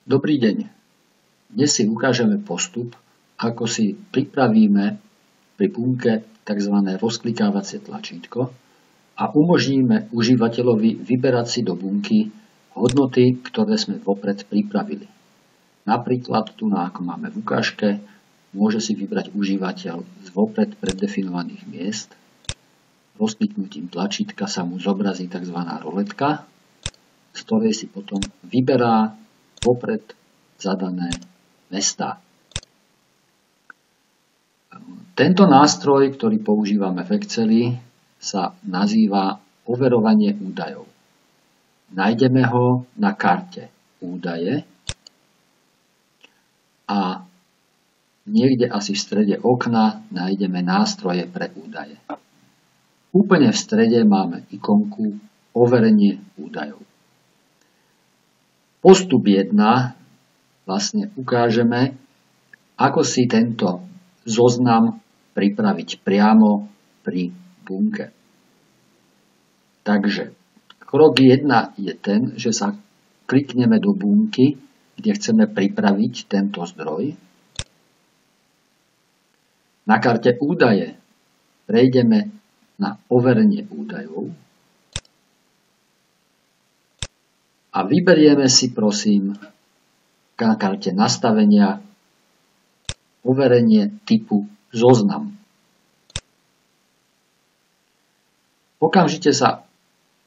Dobrý deň. Dnes si ukážeme postup, ako si pripravíme pri bunke tzv. Rozklikávacie tlačítko a umožníme užívateľovi vyberať si do bunky hodnoty, ktoré sme vopred pripravili. Napríklad tu, ako máme v ukážke, môže si vybrať užívateľ z vopred preddefinovaných miest. Rozkliknutím tlačítka sa mu zobrazí tzv. Roletka, z ktorej si potom vyberá vopred zadané mestá. Tento nástroj, ktorý používame v Exceli, sa nazýva overovanie údajov. Nájdeme ho na karte údaje a niekde asi v strede okna nájdeme nástroje pre údaje. Úplne v strede máme ikonku overenie údajov. Postup 1 vlastne ukážeme, ako si tento zoznam pripraviť priamo pri bunke. Takže krok 1 je ten, že sa klikneme do bunky, kde chceme pripraviť tento zdroj. Na karte údaje prejdeme na overenie údajov a vyberieme si, prosím, na karte nastavenia overenie typu zoznam. Okamžite sa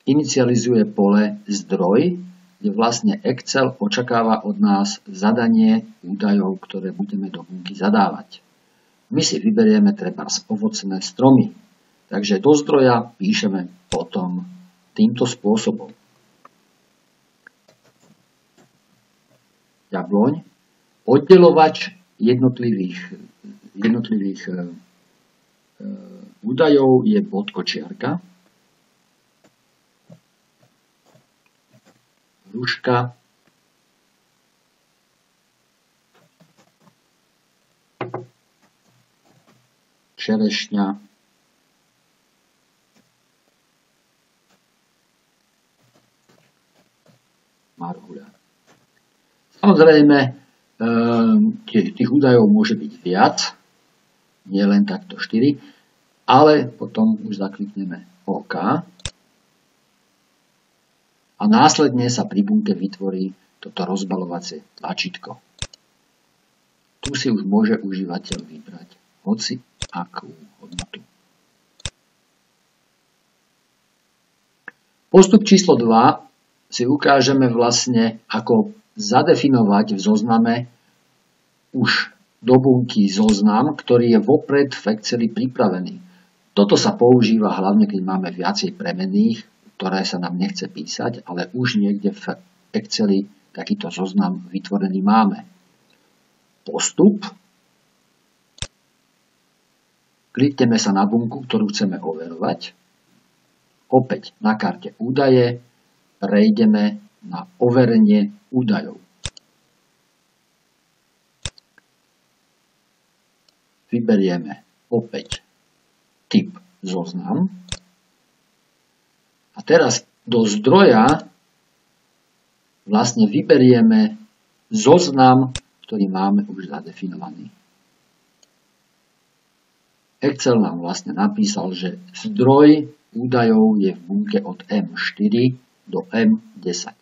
inicializuje pole zdroj, kde vlastne Excel očakáva od nás zadanie údajov, ktoré budeme do bunky zadávať. My si vyberieme trebárs ovocné stromy, takže do zdroja píšeme potom týmto spôsobom. Jabloň, oddelovač jednotlivých údajov je bodkočiarka, hruška, čerešňa, marhuľa. Samozrejme, tých údajov môže byť viac, nie len takto 4, ale potom už zaklikneme OK a následne sa pri bunke vytvorí toto rozbaľovacie tlačítko. Tu si už môže užívateľ vybrať hoci akú hodnotu. Postup číslo 2 si ukážeme vlastne, ako zadefinovať v zozname už do bunky zoznam, ktorý je vopred v Exceli pripravený. Toto sa používa hlavne, keď máme viacej premenných, ktoré sa nám nechce písať, ale už niekde v Exceli takýto zoznam vytvorený máme. Postup. Klikneme sa na bunku, ktorú chceme overovať. Opäť na karte údaje prejdeme na overenie údajov. Vyberieme opäť typ zoznam a teraz do zdroja vlastne vyberieme zoznam, ktorý máme už zadefinovaný. Excel nám vlastne napísal, že zdroj údajov je v bunke od M4 do M10.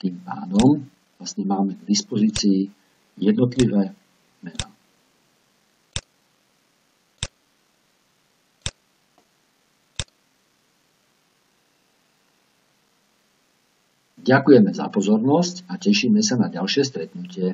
Tým pádom vlastne máme k dispozícii jednotlivé mená. Ďakujeme za pozornosť a tešíme sa na ďalšie stretnutie.